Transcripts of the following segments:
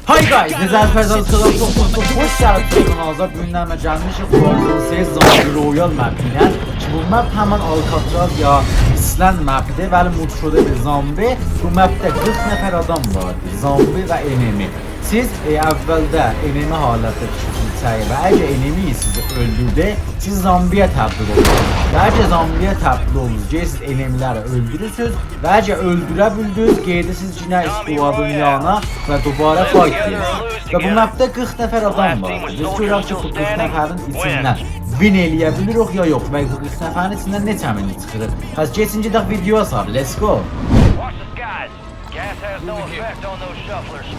Hi guys, Nezar Ferzaz kanalına çok hoş geldiniz kanalımıza. Bugünden mən gəlmişik Warzone Zombie Royal mapinə. Bu map həmin Alcatraz ya İsland mapidir. Bəli, multiplayer bir zombi. Bu mapdə 40 nəfər adam var. Zombi və enemy. Siz əvvəldə enemy halətdə düşürsünüz və əgər enemy sizi öldürdü, siz zombiyə təbdil olursunuz. Və əgər zombiyə təbdil olursunuz, siz enemyləri öldürürsünüz və əgər öldürə bildiniz, gedirsiniz cinə iskuadın yanına və dubara fight edirsiniz. Və bu mapdə 40 nəfər adam var. Biz görək ki, bu 40 nəfərin içindən win eləyə bilirik ya yox və bu 40 nəfərin içindən neçə min çıxır. Həz keçinci də videoya sar. Let's go. Watch the skies. Gas has no effect on those shufflers.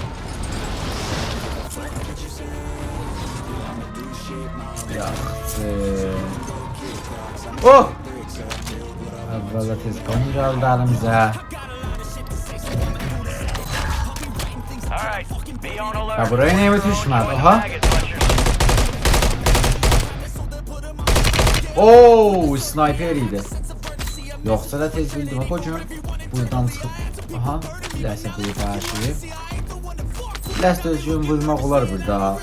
Yaxşı. Oh! Əvvəldə tez qanı gəldi əlimizə. Alright, be on alert. Ya buraya neyimi düşmədi? Aha. Ooo, sniper idi. Yoxsa da tez bildim. Bak hocam, buradan çıxıb. Aha, biləsə bu qarşıyı. Biləsə özgün vurmaq olar burada.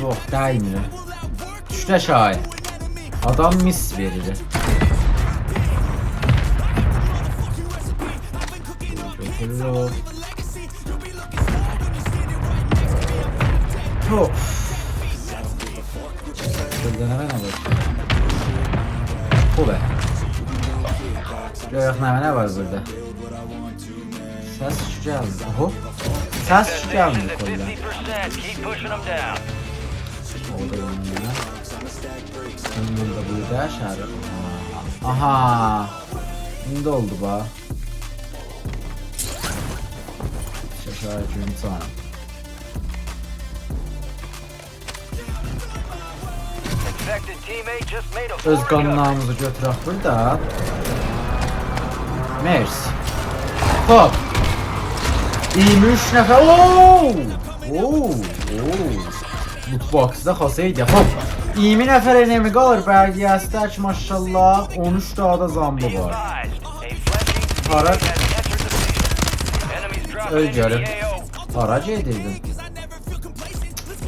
Yox, dəymir. Düşdə şahin. Adam mis verir. Götürür o. Of. Burada nə var? Bu be. Yox, nə var burada? Səs şu gəldi. Oho. Səs şu gəldi kolla. 50%. Keep pushing them down. Orada yanında. Bunun da burada şarı. Aha. İndi oldu ba. Şaşar cümle. Infected teammate just made a Öz forward qanunlarımızı götürək burada. Mers. Hop. 23 nəfər. Ooo! Ooo! Mutboxda xasaydı. Hop. 20 nəfər enemi qalır bəlgəsdə ki, maşallah 13 dağda zambı var. Araç. Öl görüm. Arac edirdim.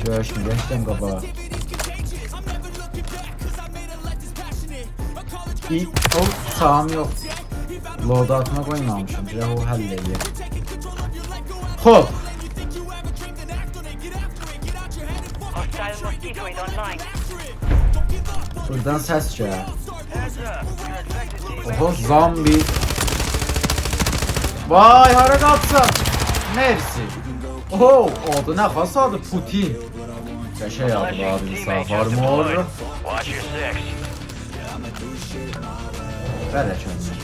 Görüşmü, geçtim qabağa. O sağım yok. Loadout'una koymamışım. Ya o hallediyor. Hop. Buradan ses gəlir. Oho, zombi. Vay, hara qalxsan. Mersi. Oho, adı nə xas adı? Putin. Qəşəng adı var insan. Farmor. Watch your six. Belə könlüm.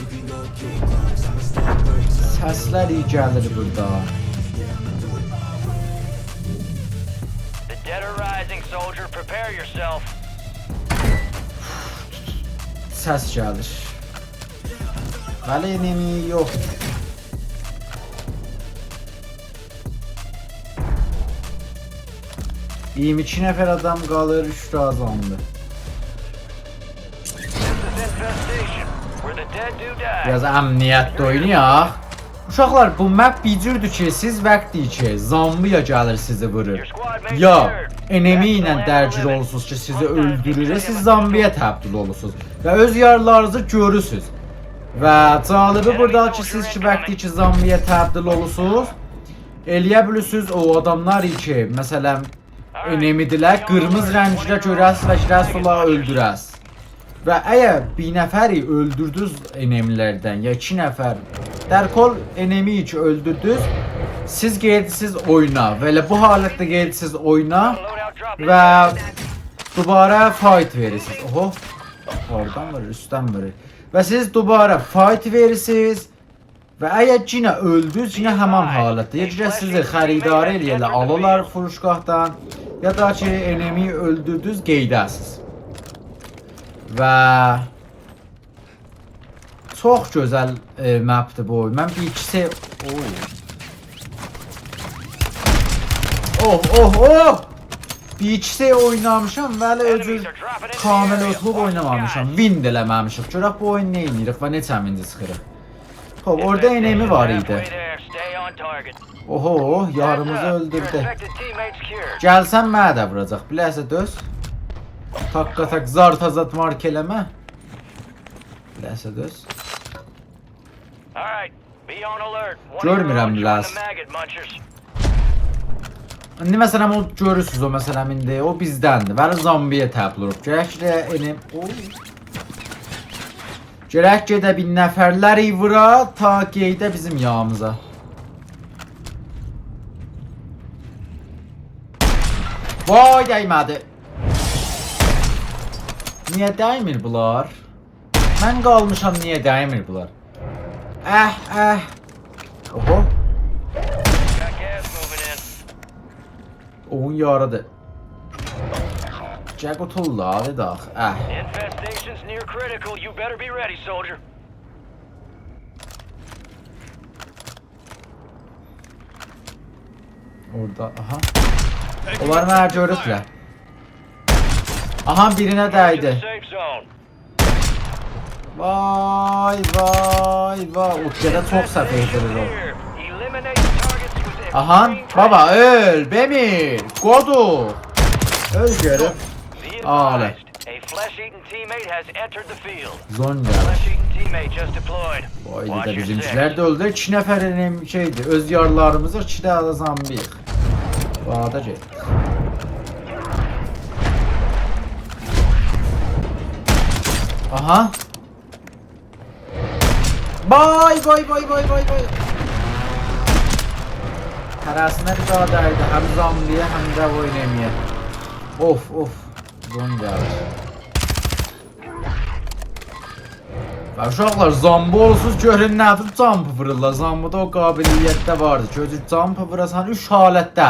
Səslər iyi gəlir burada. The dead are rising, soldier. Prepare yourself. Səs gəlir. Bəli, enemi yox. İyim 2 nəfər adam qalır, 3 də azamdı. Biraz əmniyyətdə oynayaq. Uşaqlar, bu map bir cürdür ki, siz vaxtı ki, zombiya gəlir sizi vurur. Ya, enemi ilə dərgir olursunuz ki, sizi öldürür, siz zombiya təbdil olursunuz. Və öz yarlarınızı görürsünüz. Və calibi burada ki, siz ki, vaxtı ki, zombiya təbdil olursunuz, eləyə bilirsiniz o adamlar ki, məsələn, enemidilər, qırmızı rənglə görəsiz və girəsiz onları öldürəsiz. Və əgər bir nəfəri öldürdünüz enemilərdən ya 2 nəfər dərkol enemi ki öldürdünüz, siz gedirsiniz oyuna və elə bu halətdə gedirsiniz oyuna və dubara fight verirsiniz. Oho, oradan var, üstdən var. Və siz dubara fight verirsiniz və əgər cinə öldünüz, cinə həman halətdə ya sizi xəridarı eləyərlər, alırlar furuşqahdan ya da ki enemi öldürdünüz, qeydəsiz. Və çox gözəl mapdır bu oyun. Mən bir ikisi bir ikisi oynamışam və hələ özü kamil oturub oynamamışam. Win də eləməmişik. Görək bu oyun nə edirik və neçə minci çıxırıq. Hop, orada enemi var idi. on target. Oho, yarımızı Heads up, your öldürdü. infected teammate's cured. Gəlsən mənə də vuracaq. Biləsə döz. Takka tak zar tazat mark eləmə. Biləsə döz. All right, be on alert. One of Görmürəm your own joined biraz. the maggot munchers. İndi məsələn o görürsüz o məsələn indi o bizdəndir. Bəli zombiyə təbdil olub. Gərək də enim. Gərək gedə bir nəfərləri vura ta qeydə bizim yağımıza. Vay dəymədi. Niyə dəymir bunlar? Mən qalmışam niyə dəymir bunlar? Oho. Got gas moving in. Oyun yaradı. Jack otulladı da. Infestation's near critical. You better be ready, soldier. Orada aha. Onlar mənə görürlər. Aha birinə To the dəydi. safe zone. Vay. O kere çok səfehdir o. Here. Eliminate targets with Aha extreme baba precision. öl Bemir. Kodu. Öl görüp. Be Ağla. advised, a flesh-eating teammate has entered the field. Zon geldi. Flesh-eating teammate just deployed. Vay Watch da your bizimkiler six. de öldü. 2 nəfərinin şeydi. Öz yarlarımız var. 2 də zambiyik. Bağda getdik. Aha. Vay. Tərəsinə bir daha dəydi. Həm zombiyə, həm də oynamaya. Of. Zon gəlir. Və uşaqlar, zombi olsuz görün nədir jump vururlar. Zombidə o qabiliyyətdə vardı. Gözür jump vurasan 3 halətdə.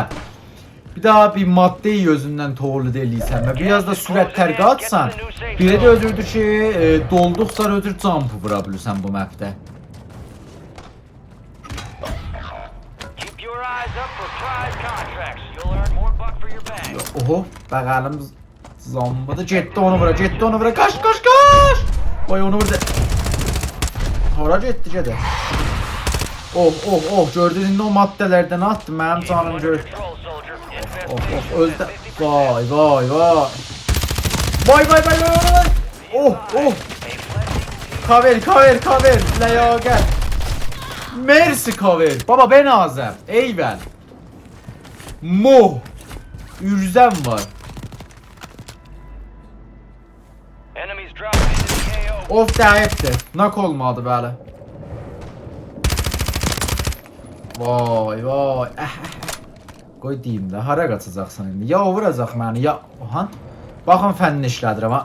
Bir daha bir maddeyi özündən tolid eləyirsən və biraz da sürət tərqə atsan. Biri də özürdür ki, dolduqsa özür jump vura bilirsən bu mapdə. Keep your eyes up for prize contracts. You'll earn more buck for your bang. Oho, bəqəlim zombidə getdi onu vura. Qaç. Vay onu vurdu. Hara getdi gedə. Oh, gördünüz indi o maddələrdən attı. Mənim canım Under gör. control, soldier. Öldü. Infestation Vay. Vay. Oh. Kaver. Ləyaqət. Mersi kaver. Baba ben azəm. Eyvəl. Ürzəm var. Enemies dropping into the KO. Of dəyibdir. Nak olmadı bəli. Vay. Qoy deyim də, hara qaçacaqsan indi? Ya o vuracaq məni, ya... Ohan. Baxın fənni işlədirəm ha.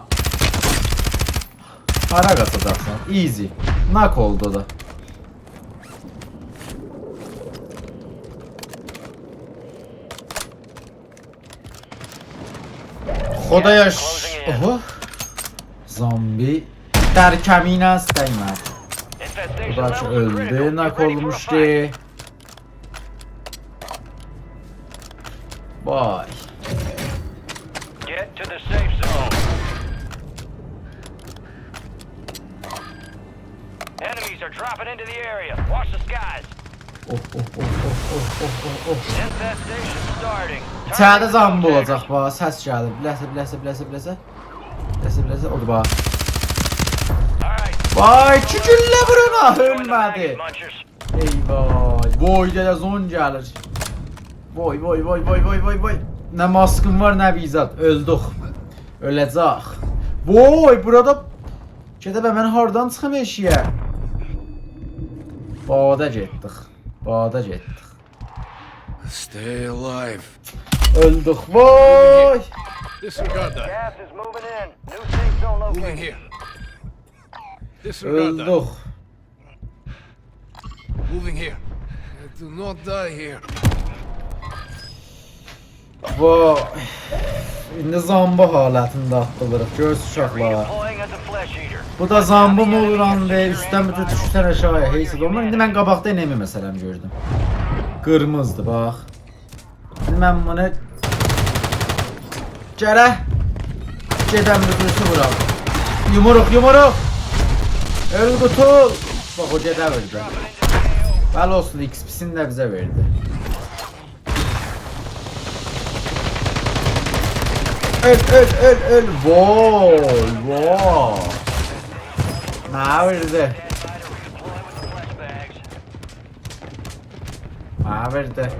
Hara qaçacaqsan? Easy. Nak oldu da. Xodayaş. Oho. Zombi. Dərkəminə istəyməz. Bu da ki öldü, nak olmuşdu. Vay. Get to the safe zone. Enemies are dropping into the area. Watch the skies. Infestation starting. İçəridə zombi olacaq bax, səs gəlir. Biləsə, odur bax. Vay, çüküllə vuruna, ölmədi. Eyvay, boy gələ zon gəlir. Vay. Nə maskım var, nə bizat. Öldük. Öləcək. Vay, burada... Gedə bə, mən hardan çıxım eşiyə? Bağda getdik. Stay alive. Öldük. Vay. Disregard that. Gas is moving in. New safe zone Moving located. here. Disregard that. Öldük. Moving here. Do not die here. Vay. İndi zombi halətində atılırıq. Göz uşaqlar. Redeploying as a flesh eater. Bu da zombi mı olur an ve üstten bir düşürsən aşağıya. Heysi olmur. İndi mən qabaqda enemi məsələn gördüm. Qırmızdı bax. İndi mən bunu Gərək gedən bir düşü vuram. Yumuruq. Öl qutul. Bax o gedə öldü. Bəli olsun, XP-sini də bizə verdi. Öl. Vay. Nə verdi? Nə verdi?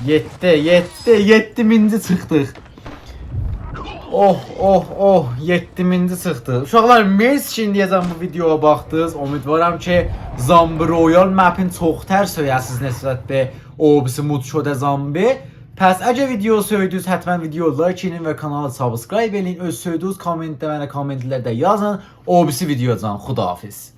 7000-ci çıxdıq. Oh, 7000-ci çıxdı. Uşaqlar, mers üçün deyəcəm bu videoya baxdınız. Ümidvaram ki, Zombie Royal mapin çox tərs söyəsiz nisbətdə obisi Mutşoda Zombie. Pəs əgər video söydünüz, həttəmən video like edin və kanala subscribe edin. Öz söydüyünüz kommentdə mənə kommentlərdə yazın. Obisi videocan. Xudahafiz.